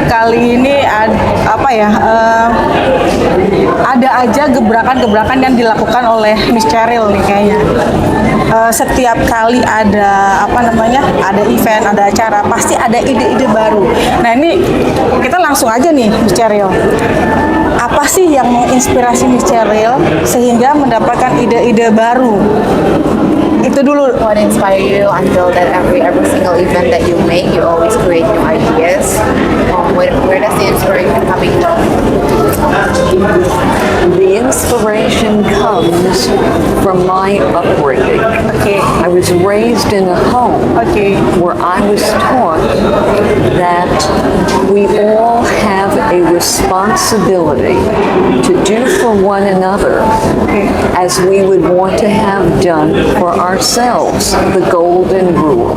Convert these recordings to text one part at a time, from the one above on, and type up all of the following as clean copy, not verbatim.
kali ini ada aja gebrakan-gebrakan yang dilakukan oleh Miss Cheryl nih kayaknya. Setiap kali ada ada event, ada acara, pasti ada ide-ide baru. Nah ini kita langsung aja nih Miss Cheryl. Apa sih yang menginspirasi Miss Cheryl sehingga mendapatkan ide-ide baru? Itu dulu. What inspire you until that every single event that you make, you always create new ideas? Where does the inspiration coming from? The inspiration comes from my upbringing. Okay. I was raised in a home where I was taught that we all have a responsibility to do for one another as we would want to have done for ourselves, the golden rule.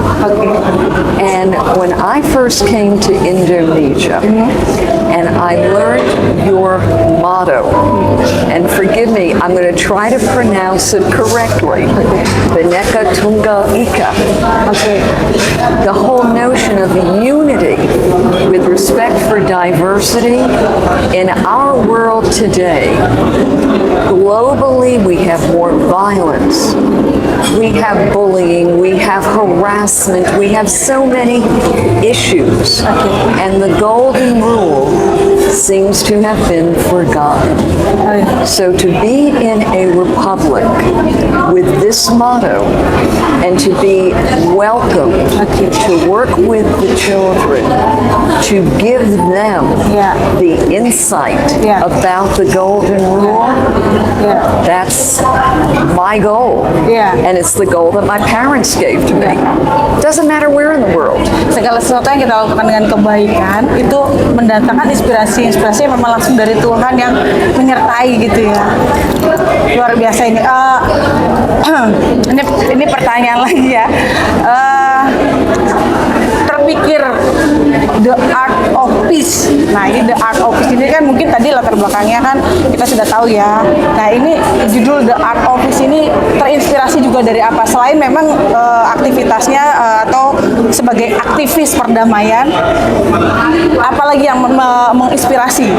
And when I first came to Indonesia, and I learned your motto, and forgive me, I'm going to try to pronounce it correctly, Bhinneka Tunggal Ika. The whole notion of unity with respect for diversity in our world today. Globally, we have more violence, we have bullying, we have harassment, we have so many issues, and the golden rule seems to have been forgotten. So to be in a republic with this motto and to be welcomed to work with the children, to give them the insight about the golden rule, that's my goal. And it's the goal that my parents gave to me. Doesn't matter where in the world. Segala sesuatu yang kita lakukan dengan kebaikan itu mendatangkan inspirasi yang memang langsung dari Tuhan yang menyertai gitu ya. Luar biasa ini. Ini pertanyaan lagi ya. Terpikir The Art of Peace. Nah ini The Art of Peace ini kan mungkin tadi latar belakangnya kan kita sudah tahu ya. Nah ini judul The Art of Peace ini terinspirasi juga dari apa? Selain memang aktivitasnya atau sebagai aktivis perdamaian, apalagi yang menginspirasi?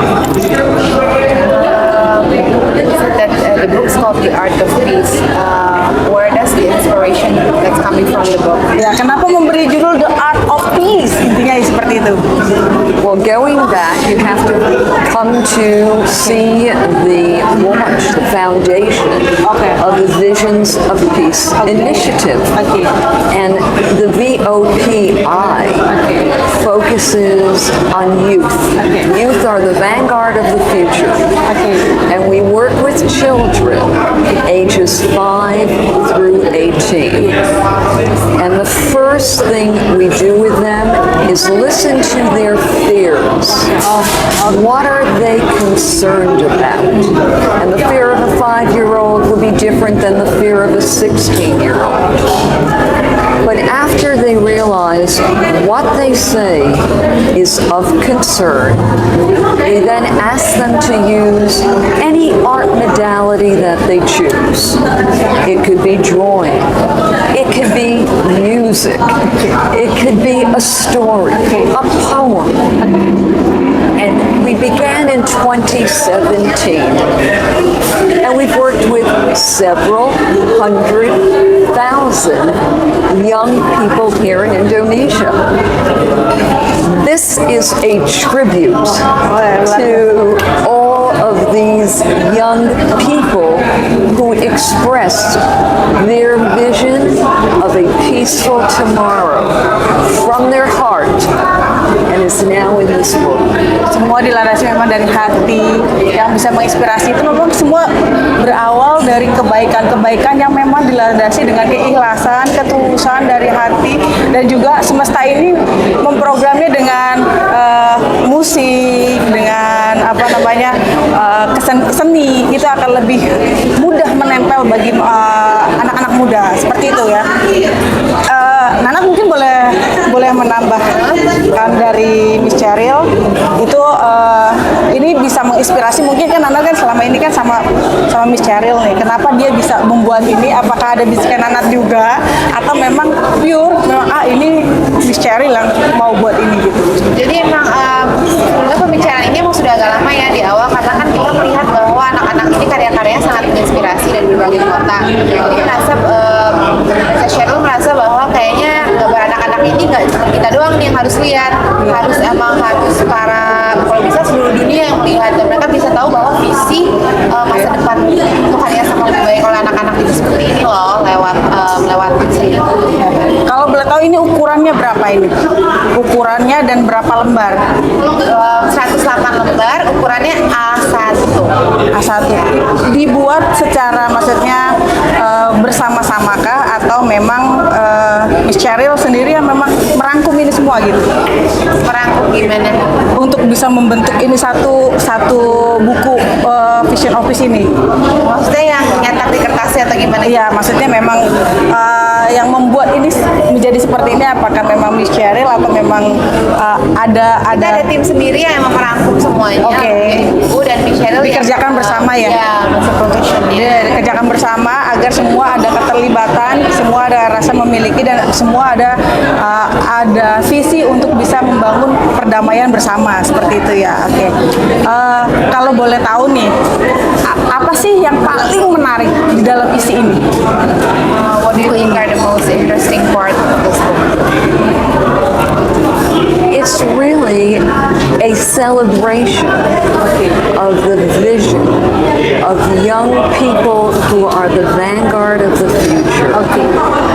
The book's called The Art of Peace. Where does the inspiration that's coming from the book? Ya, kenapa memberi judul The Art of Peace? Intinya seperti itu. Well, going back, you have to come to see the launch, the foundation of the Visions of Peace initiative. And the VOPI focuses on youth. Youth are the vanguard of the future. And we work with children ages 5 through 18. And the first thing we do with them is listen to their fears. What are they concerned about? And the fear of a 5-year-old will be different than the fear of a 16-year-old. But after they realize what they say is of concern, we then ask them to use any art modality that they choose. It could be drawing, it could be music, it could be a story, a poem. And we began in 2017, and we've worked with several 100,000 young people here in Indonesia. This is a tribute to all of these young people who expressed their vision of a peaceful tomorrow from their heart, and is now in this book. Semua dilandasi memang dari hati yang bisa menginspirasi. Itu memang semua berawal dari kebaikan-kebaikan yang memang dilandasi dengan keikhlasan, ketulusan dari hati, dan juga semesta ini memprogramnya dengan musik, dengan seni. Itu akan lebih mudah menempel bagi anak-anak muda seperti itu ya. Nana mungkin boleh menambahkan dari Miss Cheryl itu ini bisa menginspirasi. Mungkin kan Nana kan selama ini kan sama Miss Cheryl nih, kenapa dia bisa membuat ini? Apakah ada bisikan Nana juga atau memang pure ini Miss Cheryl yang mau buat ini gitu? Jadi emang kita. Jadi merasa Cheryl merasa bahwa kayaknya gambar anak-anak ini nggak kita doang nih yang harus lihat, harus para kalau bisa seluruh dunia yang melihat, dan mereka bisa tahu bahwa visi masa depan Tuhan Yesus sama lebih baik oleh anak-anak itu seperti ini loh, lewat seni. Kalau boleh tahu ini ukurannya berapa ini? Ukurannya dan berapa lembar? 108 lembar, ukurannya A1. A1. Dibuat secara maksudnya bersama-samakah atau memang Miss Cheryl sendiri yang memang merangkum ini semua gitu? Merangkum gimana? Untuk bisa membentuk ini satu buku Vision Office ini. Maksudnya yang nyetak di kertasnya atau gimana? Iya, maksudnya memang yang membuat ini menjadi seperti ini apakah memang Miss Cheryl atau memang Kita ada tim sendiri yang emang merangkum semuanya. Oke. Ibu dan Miss Cheryl dikerjakan bersama ya? Iya, masa profesional. Iya, dikerjakan bersama agar semua ada keterlibatan, semua ada rasa memiliki dan semua ada visi untuk bisa membangun perdamaian bersama seperti itu ya. Oke. Kalau boleh tahu nih, apa sih yang paling menarik di dalam isi ini? What do you think are the most interesting part of this book? It's really a celebration of the vision of young people who are the vanguard of the future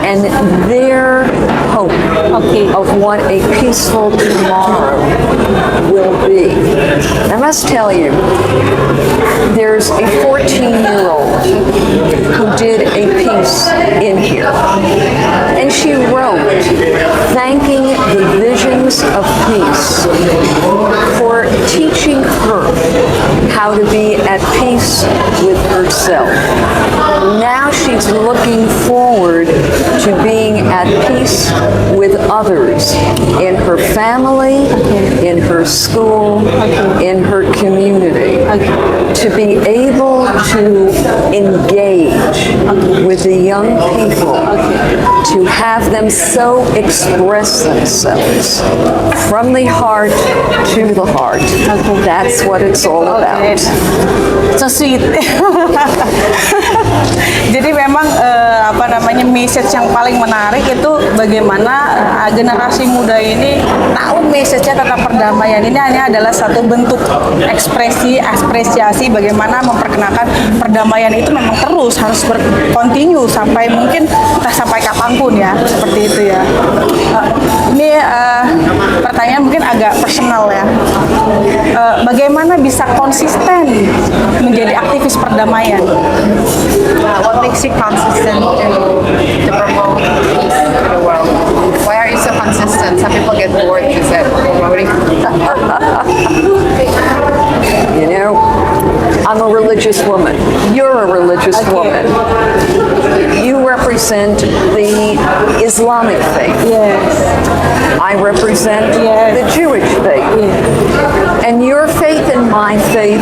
and their hope of what a peaceful tomorrow will be. I must tell you, there's a 14-year-old who did a piece in here, and she wrote thanking the visions of peace for teaching her how to be at peace with herself. Now she's looking forward to being at peace with others in her family, in her school, in her community. To be able to engage with the young people, to have them so express themselves from the heart to the heart. That's what it's all about. So sweet. Jadi memang message yang paling menarik itu bagaimana generasi muda ini tahu message-nya tentang perdamaian. Ini hanya adalah satu bentuk apresiasi bagaimana memperkenalkan perdamaian itu memang terus harus berkontinu sampai mungkin entah sampai kapanpun ya, seperti itu ya. Ini pertanyaan mungkin agak personal ya. Bagaimana bisa konsisten menjadi aktivis perdamaian? What makes you consistent to promote peace in the world? Why are you so consistent? Some people get bored with that promoting. You know, I'm a religious woman. You're a religious woman. You represent the Islamic faith. Yes. I represent Yes. the Jewish faith. And your faith and my faith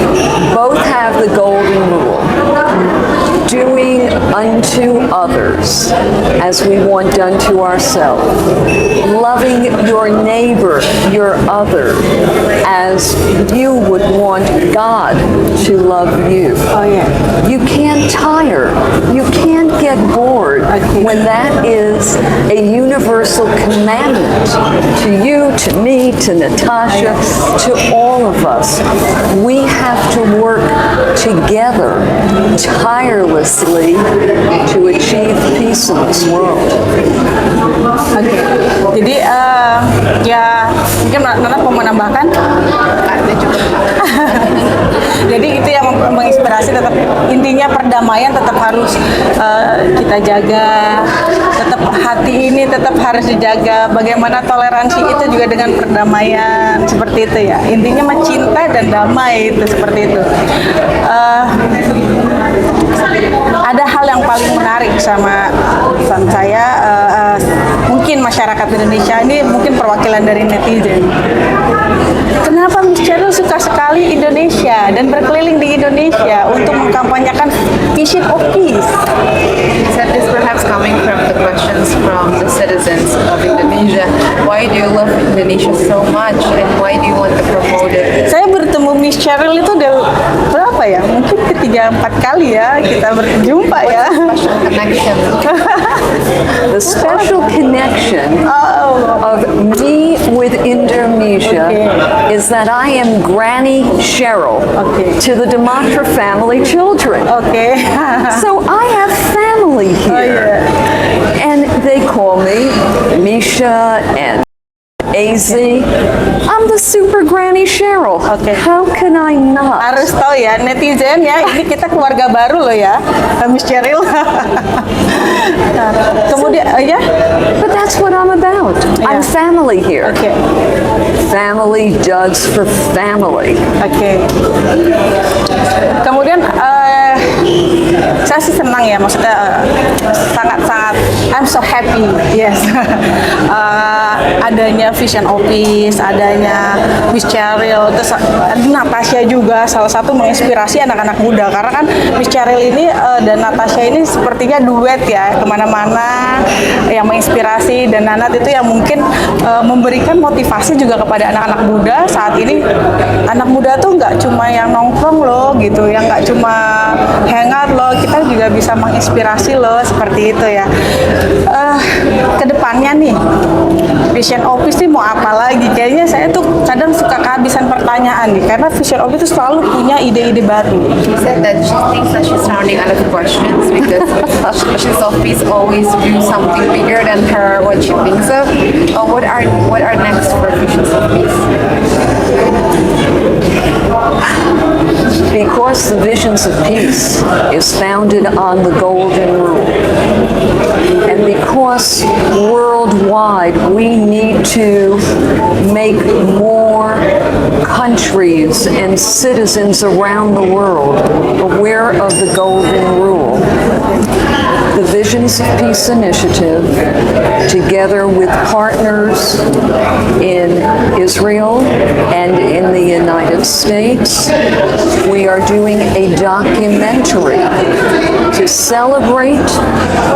both have the golden rule. Doing unto others as we want done to ourselves. Loving your neighbor, your other, as you would want God to love you. Oh yeah. You can't tire. You can't get bored when that is a universal commandment to you, to me, to Natasha, to all of us. We have to work together tirelessly to achieve peace in this world. Oke. Jadi ya mungkin Nana mau menambahkan? Ada juga. Jadi itu yang menginspirasi, tetap intinya perdamaian tetap harus kita jaga, tetap hati ini tetap harus dijaga. Bagaimana toleransi itu juga dengan perdamaian, seperti itu ya. Intinya mencinta dan damai itu seperti itu. Ada hal yang paling menarik sama saya, mungkin masyarakat Indonesia. Ini mungkin perwakilan dari netizen. Kenapa Miss Cheryl suka sekali Indonesia dan berkeliling di Indonesia untuk mengkampanyekan Vision of Peace? Said this perhaps coming from the questions from the citizens of Indonesia. Why do you love Indonesia so much and why do you want to promote it? Saya bertemu Miss Cheryl itu udah berapa ya? Mungkin ketiga 4 kali ya kita berjumpa ya. Special connection. The special connection of me with Indonesia is that I am Granny Cheryl to the Dematra family children. Oke. So I have family here. And they call me Misha and AZ. I'm the super Granny Cheryl. How can I not? Harus tahu ya netizen ya, ini kita keluarga baru loh ya, Miss Cheryl. Kemudian ya, But that's what I'm about. I'm family here. oke. Family does for family. Oke. Kemudian saya sih senang ya, maksudnya sangat-sangat I'm so happy, yes. Adanya Vision Office, adanya Miss Cheryl, terus Natasha juga salah satu menginspirasi anak-anak muda karena kan Miss Cheryl ini dan Natasha ini sepertinya duet ya kemana-mana yang menginspirasi dan Nanat itu yang mungkin memberikan motivasi juga kepada anak-anak muda saat ini. Anak muda tuh nggak cuma yang nongkrong loh gitu, yang nggak cuma hangout loh, kita juga bisa menginspirasi loh seperti itu ya. Kedepannya nih Vision Office sih mau apa lagi? Kayaknya saya tuh kadang suka kehabisan pertanyaan nih karena Vision Office itu selalu punya ide-ide baru. She said that she thinks that she's running out of questions because Visions of Peace always do something bigger than her what she thinks of. What are next for Visions of Peace? Because the Visions of Peace is founded on the Golden Rule. And because worldwide we need to make more countries and citizens around the world aware of the Golden Rule, the Visions of Peace Initiative, together with partners in Israel and in the United States, we are doing a documentary to celebrate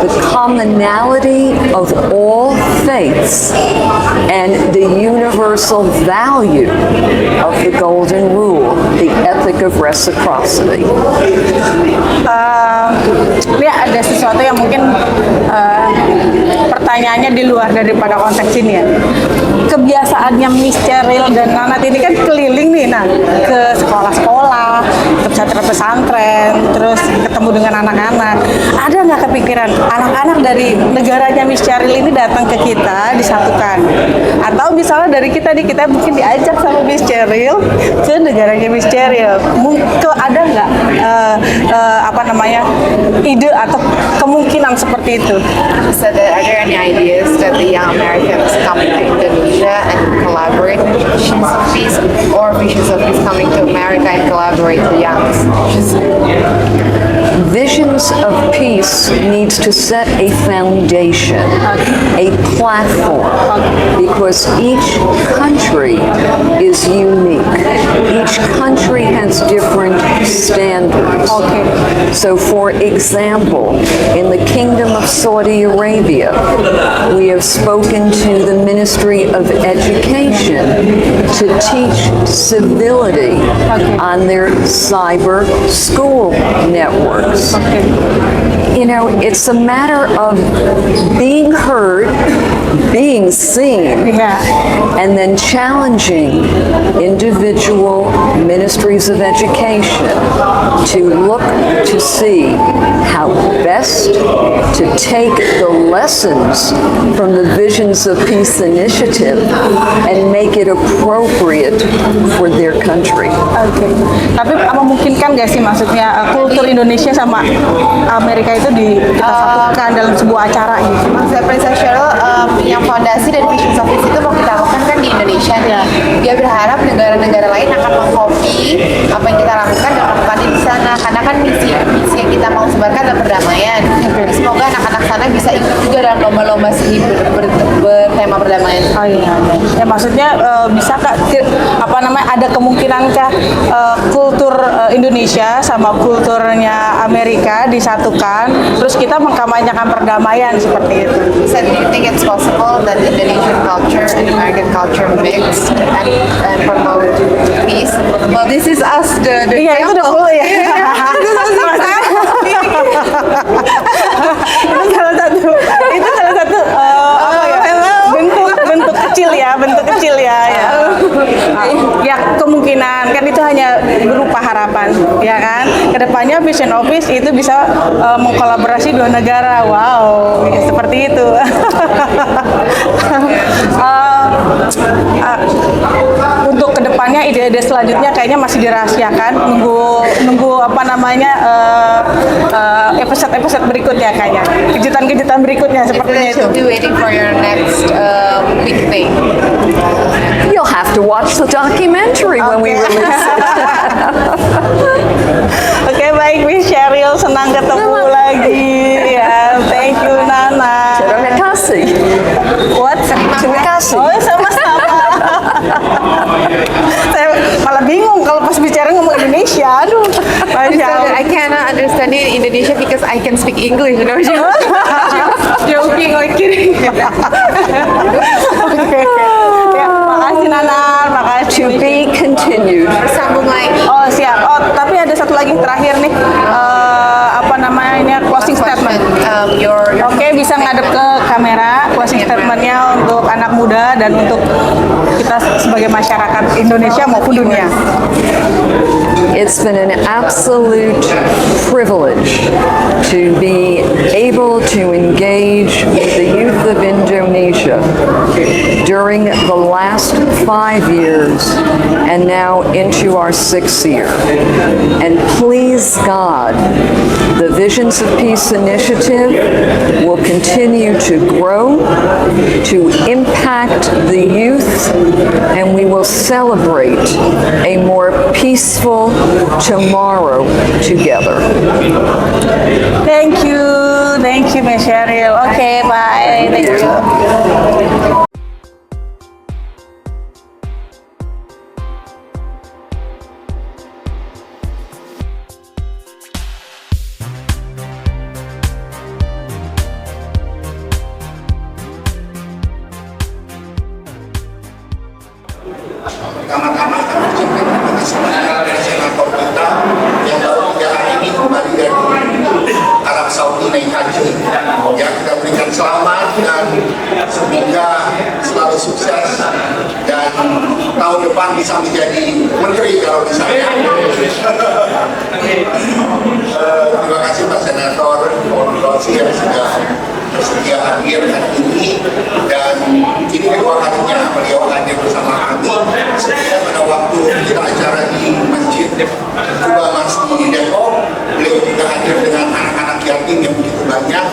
the commonality of all faiths and the universal value of the Golden Rule, the ethic of reciprocity. Ini ada sesuatu yang mungkin pertanyaannya di luar daripada konteks ini ya. Kebiasaannya Miss Cheryl dan Nanat ini kan keliling nih, nah ke sekolah-sekolah, ke pesantren-pesantren, terus ketemu dengan anak-anak. Ada nggak kepikiran anak-anak dari negaranya Miss Cheryl ini datang ke kita disatukan? Atau misalnya dari kita nih, kita mungkin diajak sama Miss Cheryl ke negaranya Miss Cheryl. Ada nggak apa namanya ide atau kemungkinan seperti itu? So are there any ideas that the young Americans coming to Indonesia and collaborate with Visions of Peace, or Visions of Peace coming to America and collaborate with young? Visions of Peace needs to set a foundation, a platform, because each country is unique. Each country has different standards. So, for example, in the Kingdom of Saudi Arabia, we have spoken to the Ministry of Education to teach civility on their cyber school networks. You know, it's a matter of being heard, being seen, and then challenging individual ministries of education to look to see how best to take the lessons from the Visions of Peace initiative and make it appropriate for their country. Tapi memungkinkan nggak sih maksudnya kultur Indonesia sama Amerika itu kita satukan dalam sebuah acara gitu? Maksudnya Princess Cheryl yang fondasi dan Visions of Peace itu mau kita lakukan kan di Indonesia nih. Dia berharap negara-negara lain akan mengkopi apa yang kita lakukan dan melakukan di sana. Karena kan misi yang kita mau sebarkan adalah perdamaian. Jadi semoga anak-anak sana bisa ikut juga dalam lomba-lomba seni bertema perdamaian. Oh iya, ya maksudnya bisa Kak, ada kemungkinankah kultur Indonesia sama kulturnya Amerika disatukan, terus kita mengkampanyekan perdamaian seperti itu? So do you think it's possible that Indonesian culture and American culture mix and promote peace? Well, this is us, the Iya, itu udah example. full ya. Itu salah satu apa ya? Bentuk kecil ya. Ya kemungkinan kan itu hanya berupa harapan, ya kan. Kedepannya Vision Office itu bisa mengkolaborasi dua negara. Wow, ya, seperti itu. Untuk kedepannya ide-ide selanjutnya kayaknya masih dirahasiakan, nunggu apa namanya episode berikutnya, kayaknya kejutan berikutnya sepertinya itu. We'll be waiting for your next big thing. You'll have to watch the documentary when we Okay. release it. Oke, baik Miss Cheryl, senang ketemu lagi ya. Thank you Nana. Terima kasih. What? Terima kasih. Oh, sama-sama. Saya malah bingung kalau pas bicara ngomong Indonesia. Aduh, Masya Allah. I cannot understand it in Indonesia because I can speak English, you know. Joking or kidding. Oke. Ya, makasih Nana, makasih. To be continued. Bersambung lagi. Oh, siap. Oh, tapi ada satu lagi terakhir nih. Apa namanya? Closing statement. Oke, bisa ngadep ke kamera. Closing statementnya untuk anak muda dan untuk kita sebagai masyarakat Indonesia maupun dunia. It's been an absolute privilege to be able to engage with the youth of Indonesia during the last 5 years and now into our 6th year. And please God, the Visions of Peace initiative will continue to grow, to impact the youth, and we will celebrate a more peaceful tomorrow together. Thank you, Miss Cheryl. Oke, bye. Thank you. Pertama-tama kami ucapkan terima kasih banyak kepada senator kita yang baru 3 hari ini kembali dari Arab Saudi naik haji. Ya, kita berikan selamat dan semoga selalu sukses dan tahun depan bisa menjadi menteri kalau misalnya. Terima kasih Pak Senator Rosi yang sudah bersedia hadir hari ini, dan ini kedua kalinya beliau hadir bersama kami. Sebelumnya pada waktu kita acara di Masjid Kuba Mas di Depok, beliau juga hadir dengan anak-anak yatim yang begitu banyak.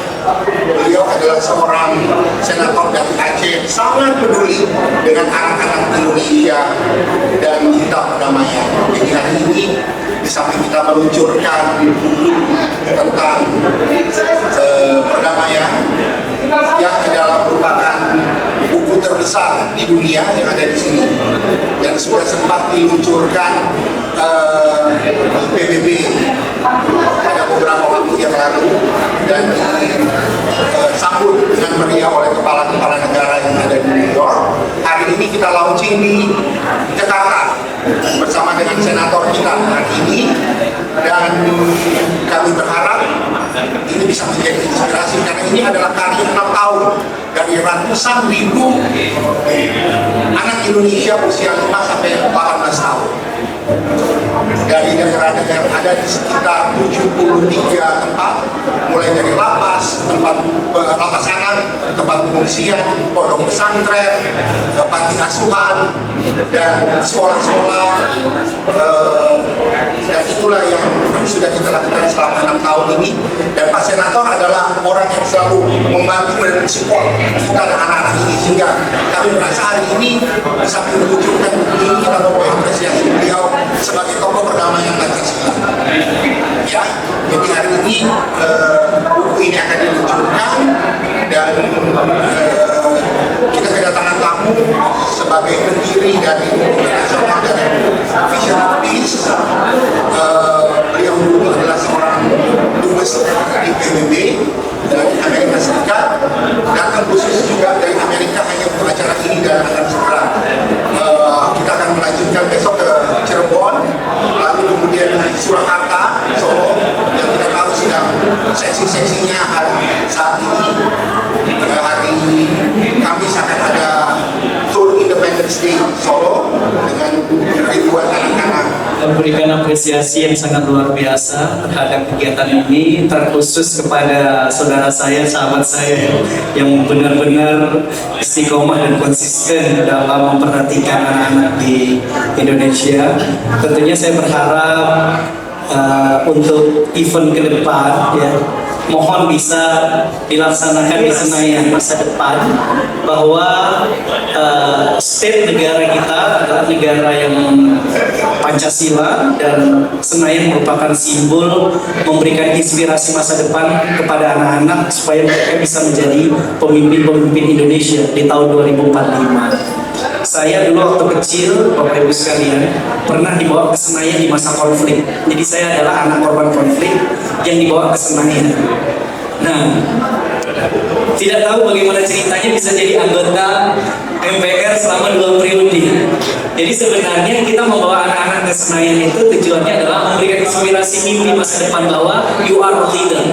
Beliau adalah seorang senator dari Aceh, sangat peduli dengan anak-anak Indonesia dan cinta perdamaian. Jadi hari ini di samping kita meluncurkan buku tentang perdamaian yang adalah merupakan buku terbesar di dunia yang ada di sini, yang sudah sempat diluncurkan PBB pada beberapa waktu yang lalu dan disambut dengan meriah oleh kepala-kepala negara yang ada di New York. Hari ini kita launching di Jakarta bersama dengan senator kita hari ini, dan kami berharap ini bisa menjadi inspirasi karena ini adalah karya 6 tahun dari ratusan ribu anak Indonesia usia 5 sampai 18 tahun dari daerah-daerah ada di sekitar 73 tempat, mulai dari lapas, tempat lapas anak, tempat pengungsian, pondok pesantren, panti asuhan, dan sekolah-sekolah, dan itulah yang sudah kita lakukan selama 6 tahun ini. Dan Pak Senator adalah orang yang selalu membantu dan mensupport kita anak-anak ini, sehingga kami merasa hari ini bisa menunjukkan ini kita mau apresiasi beliau sebagai tokoh perdamaian Pancasila. Ya, jadi hari ini buku ini akan diluncurkan dan kita kedatangan tamu sebagai pendiri dari internasional dari Vision of Peace. Beliau dulu adalah seorang dubes di PBB dari Amerika Serikat, datang khusus juga dari Amerika hanya untuk acara ini dan akan segera kita akan melanjutkan besok ke Cirebon, lalu kemudian Surakarta, Solo, yang kita tahu sedang seksi-seksinya saat ini. Hari Kamis akan ada Tour Independence Day Solo dengan ribuan anak-anak. Memberikan apresiasi yang sangat luar biasa terhadap kegiatan ini, terkhusus kepada saudara saya, sahabat saya yang benar-benar istiqomah dan konsisten dalam memperhatikan anak-anak di Indonesia. Tentunya saya berharap untuk event ke depan, ya, mohon bisa dilaksanakan di Senayan masa depan, bahwa state negara kita adalah negara yang Pancasila, dan Senayan merupakan simbol memberikan inspirasi masa depan kepada anak-anak supaya mereka bisa menjadi pemimpin-pemimpin Indonesia di tahun 2045. Saya dulu waktu kecil, Bapak Ibu sekalian, pernah dibawa ke Senayan di masa konflik. Jadi saya adalah anak korban konflik yang dibawa ke Senayan. Nah, tidak tahu bagaimana ceritanya bisa jadi anggota MPR selama 2 periode. Jadi sebenarnya kita membawa anak-anak ke Senayan itu tujuannya adalah memberikan inspirasi mimpi masa depan bahwa you are a leader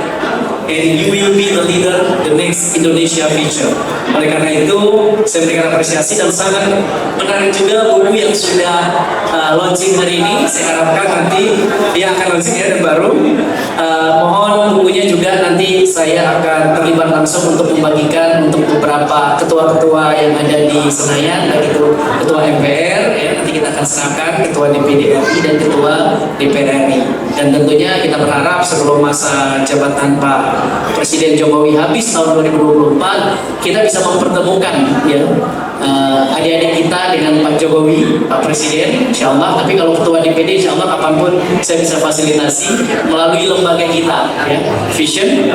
and you will be the leader the next Indonesia future. Oleh karena itu, saya berikan apresiasi dan sangat menarik juga buku yang sudah launching hari ini. Saya harapkan nanti dia akan launching ya, dan baru. Mohon bukunya juga nanti saya akan terlibat langsung untuk membagikan untuk beberapa ketua-ketua yang ada di Senayan, baik itu ketua MPR, ya, nanti kita akan serahkan ketua DPD RI dan ketua DPR RI. Dan tentunya kita berharap sebelum masa jabatan Pak Presiden Jokowi habis tahun 2024, kita bisa mempertemukan ya adik-adik kita dengan Pak Jokowi, Pak Presiden, insya Allah. Tapi kalau ketua DPD, insya Allah kapanpun saya bisa fasilitasi melalui lembaga kita, ya, Vision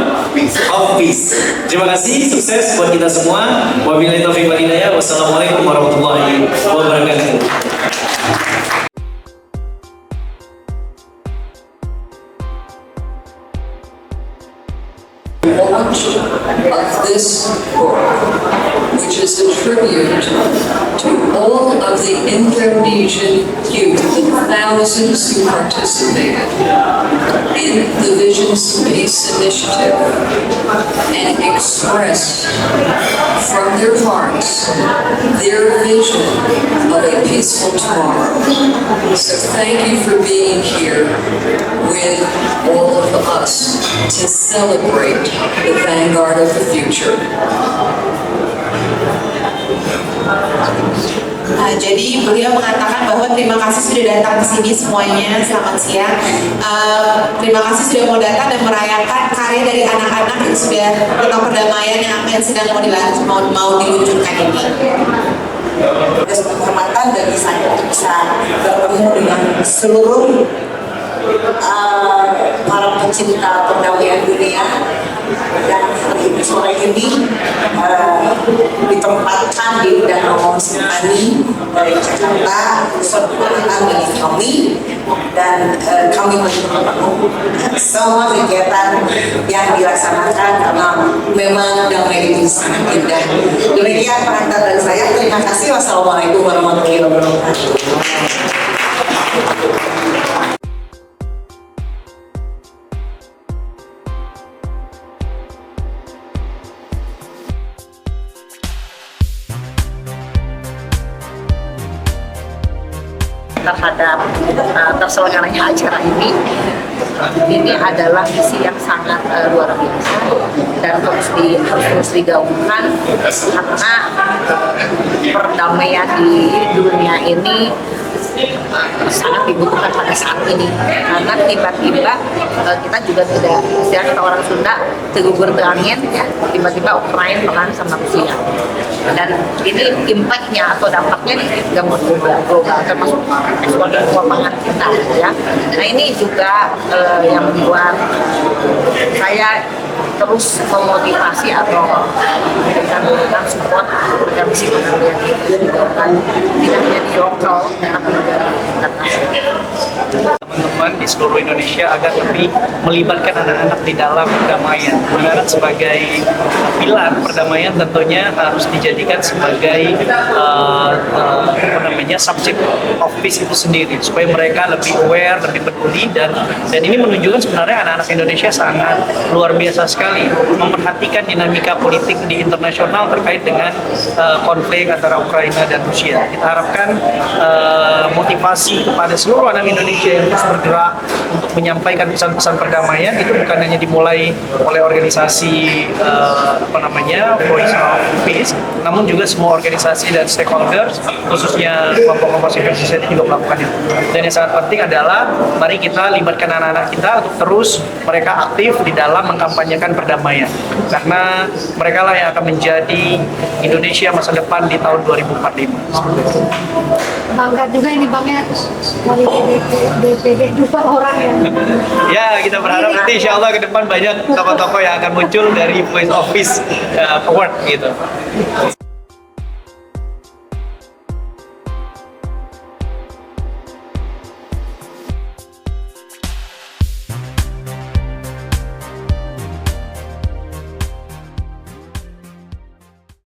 of Peace. Terima kasih, sukses buat kita semua. Wabillahi taufiq wal hidayah. Wassalamualaikum warahmatullahi wabarakatuh. Launch of this book, which is a tribute to all of the Indonesian youth, the thousands who participated in the Visions of Peace initiative and expressed from their hearts their vision of a peaceful tomorrow. So thank you for being here with all of us to celebrate the vanguard of the future. Jadi beliau mengatakan bahwa terima kasih sudah datang ke sini semuanya, selamat siang. Terima kasih sudah mau datang dan merayakan karya dari anak-anak yang sudah tentang perdamaian yang sedang mau diluncurkan ini. Kesempatan bagi saya untuk bisa bertemu dengan seluruh para pecinta perdamaian dunia, dan sore ini ditempatkan di Danau Sentani dari Jakarta, serta milik kami, dan kami mendukung semua kegiatan yang dilaksanakan karena memang damai itu sangat indah. Demikian pengantar dari saya. Terima kasih. Wassalamualaikum warahmatullahi wabarakatuh. Terhadap terselenggaranya acara ini adalah misi yang sangat luar biasa dan harus digaungkan, karena perdamaian di dunia ini sangat dibutuhkan pada saat ini, karena tiba-tiba kita juga tidak, istilah kata orang Sunda, tegugur angin ya, tiba-tiba Ukraina perang sama Rusia, dan ini impactnya atau dampaknya gangguan global termasuk ekspor keuangan kita ya. Nah ini juga yang membuat saya terus memotivasi atau memberikan support agar misi kebudayaan itu tidak hanya di lokal tapi juga di tingkat nasional. Teman-teman di seluruh Indonesia agar lebih melibatkan anak-anak di dalam perdamaian. Anak-anak sebagai pilar perdamaian tentunya harus dijadikan sebagai subjek of peace itu sendiri supaya mereka lebih aware, lebih peduli dan ini menunjukkan sebenarnya anak-anak Indonesia sangat luar biasa sekali memperhatikan dinamika politik di internasional terkait dengan konflik antara Ukraina dan Rusia. Kita harapkan motivasi kepada seluruh anak Indonesia yang terus bergerak untuk menyampaikan pesan-pesan perdamaian itu bukan hanya dimulai oleh organisasi Voice of Peace, namun juga semua organisasi dan stakeholders, khususnya kelompok-kelompok civil society juga melakukan itu. Dan yang sangat penting adalah mari kita libatkan anak-anak kita untuk terus mereka aktif di dalam mengkampanyekan perdamaian, karena mereka lah yang akan menjadi Indonesia masa depan di tahun 2045. Bangga juga ini Bang ya, dari DPD 2 orang ya. Ya, kita berharap nanti insya Allah ke depan banyak tokoh-tokoh yang akan muncul dari Voice of Peace Award gitu.